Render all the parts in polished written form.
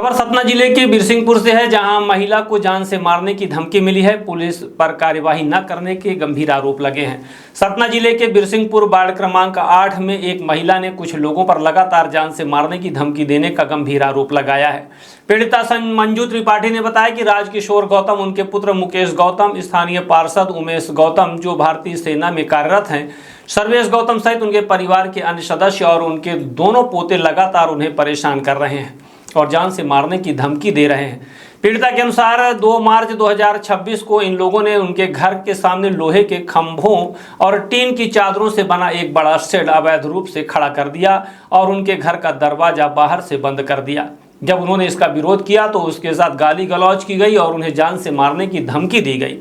खबर सतना जिले के बिरसिंहपुर से है, जहां महिला को जान से मारने की धमकी मिली है। पुलिस पर कार्यवाही न करने के गंभीर आरोप लगे हैं। सतना जिले के बिरसिंहपुर वार्ड क्रमांक 8 में एक महिला ने कुछ लोगों पर लगातार जान से मारने की धमकी देने का गंभीर आरोप लगाया है। पीड़िता मंजू त्रिपाठी ने बताया कि राजकिशोर गौतम, उनके पुत्र मुकेश गौतम, स्थानीय पार्षद उमेश गौतम जो भारतीय सेना में कार्यरत हैं, सर्वेश गौतम सहित उनके परिवार के अन्य सदस्य और उनके दोनों पोते लगातार उन्हें परेशान कर रहे हैं और जान से मारने की धमकी दे रहे हैं। पीड़िता के अनुसार 2 मार्च 2026 को इन लोगों ने उनके घर के सामने लोहे के खंभों और टीन की चादरों से बना एक बड़ा शेड अवैध रूप से खड़ा कर दिया और उनके घर का दरवाजा बाहर से बंद कर दिया। जब उन्होंने इसका विरोध किया तो उसके साथ गाली गलौज की गई और उन्हें जान से मारने की धमकी दी गई।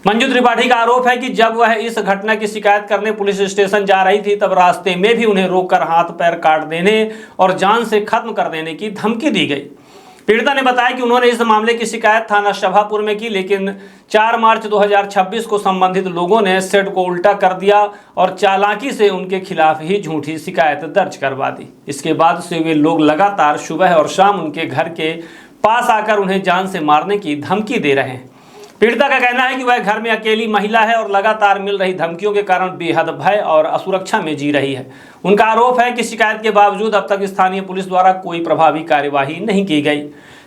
मंजू त्रिपाठी का आरोप है कि जब वह इस घटना की शिकायत करने पुलिस स्टेशन जा रही थी, तब रास्ते में भी उन्हें रोककर हाथ पैर काट देने और जान से खत्म कर देने की धमकी दी गई। पीड़िता ने बताया कि उन्होंने इस मामले की शिकायत थाना शभापुर में की, लेकिन 4 मार्च 2026 को संबंधित लोगों ने शेड को उल्टा कर दिया और चालाकी से उनके खिलाफ ही झूठी शिकायत दर्ज करवा दी। इसके बाद से वे लोग लगातार सुबह और शाम उनके घर के पास आकर उन्हें जान से मारने की धमकी दे रहे हैं। पीड़िता का कहना है कि वह घर में अकेली महिला है और लगातार मिल रही धमकियों के कारण बेहद भय और असुरक्षा में जी रही है। उनका आरोप है कि शिकायत के बावजूद अब तक स्थानीय पुलिस द्वारा कोई प्रभावी कार्यवाही नहीं की गई।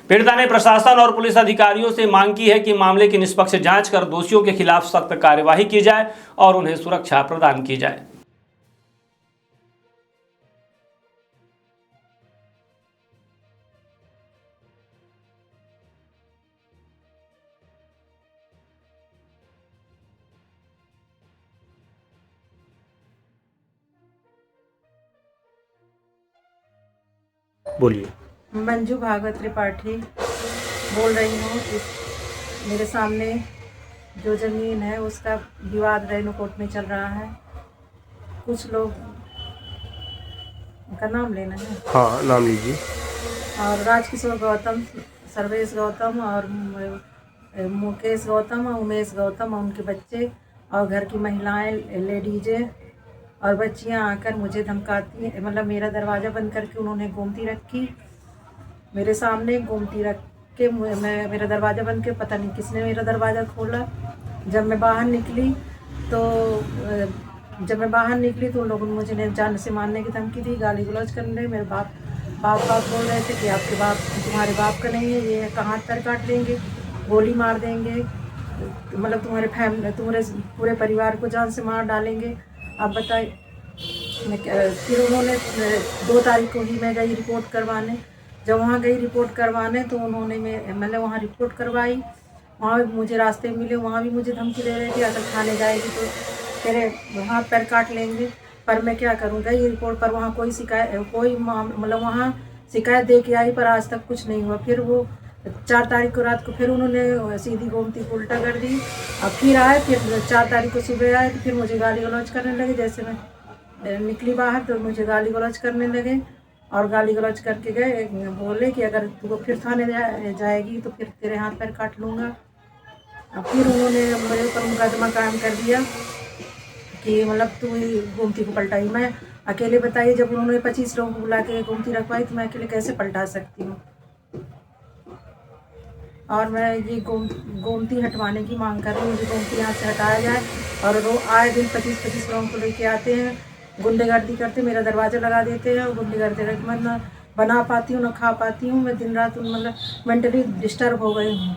पीड़िता ने प्रशासन और पुलिस अधिकारियों से मांग की है कि मामले की निष्पक्ष जांच कर दोषियों के खिलाफ सख्त कार्यवाही की जाए और उन्हें सुरक्षा प्रदान की जाए। बोलिए। मंजू भागवत त्रिपाठी बोल रही हूँ। मेरे सामने जो ज़मीन है उसका विवाद रेणु कोर्ट में चल रहा है। कुछ लोग का नाम लेना है। हाँ, नाम लीजिए। और राजकिशोर गौतम, सर्वेश गौतम और मुकेश गौतम और उमेश गौतम और उनके बच्चे और घर की महिलाएं, लेडीजें और बच्चियां आकर मुझे धमकाती हैं। मतलब मेरा दरवाज़ा बंद करके उन्होंने गोमती रखी मेरे सामने। गोमती रख के मेरा दरवाज़ा बंद के, पता नहीं किसने मेरा दरवाज़ा खोला। जब मैं बाहर निकली तो उन लोगों ने मुझे जान से मारने की धमकी दी, गाली गलौज करने लगे। मेरे बाप बोल रहे थे कि आपके बाप तुम्हारे बाप का नहीं है, ये हाथ पैर काट देंगे, गोली मार देंगे, मतलब तुम्हारे पूरे परिवार को जान से मार डालेंगे। अब बताइए। फिर उन्होंने 2 तारीख को ही मैं गई रिपोर्ट करवाने। जब वहाँ गई रिपोर्ट करवाने तो उन्होंने मैंने वहाँ रिपोर्ट करवाई। वहाँ भी मुझे रास्ते मिले, वहाँ भी मुझे धमकी दे रहे थे अगर थाने जाएगी तो तेरे हाथ पैर काट लेंगे। पर मैं क्या करूँ, गई रिपोर्ट पर वहाँ कोई वहाँ शिकायत दे के आई पर आज तक कुछ नहीं हुआ। फिर वो 4 तारीख को रात को फिर उन्होंने सीधी गोमती को उल्टा कर दी। अब फिर आए, फिर 4 तारीख को सुबह आए तो फिर मुझे गाली गलौज करने लगे। जैसे मैं निकली बाहर तो मुझे गाली गलौज करने लगे और गाली गलौज करके गए। बोले कि अगर तू फिर थाने जाएगी तो फिर तेरे हाथ पैर काट लूँगा। अब फिर उन्होंने मेरे ऊपर मुकदमा कायम कर दिया कि मतलब तू ही गोमती को पलटाई। मैं अकेले, बताइए, जब उन्होंने 25 लोगों को बुला के गोमती रखवाई तो मैं अकेले कैसे पलटा सकती हूँ। और मैं ये गोमती हटवाने की मांग कर रही हूँ। मुझे गोमती यहाँ से हटाया जाए। और आए दिन 25 लोगों को लेके आते हैं, गुंडेगर्दी करते, मेरा दरवाज़ा लगा देते हैं और गुंडेगर्दी करके मैं ना बना पाती हूँ ना खा पाती हूँ। मैं दिन रात मतलब मेंटली डिस्टर्ब हो गई हूँ।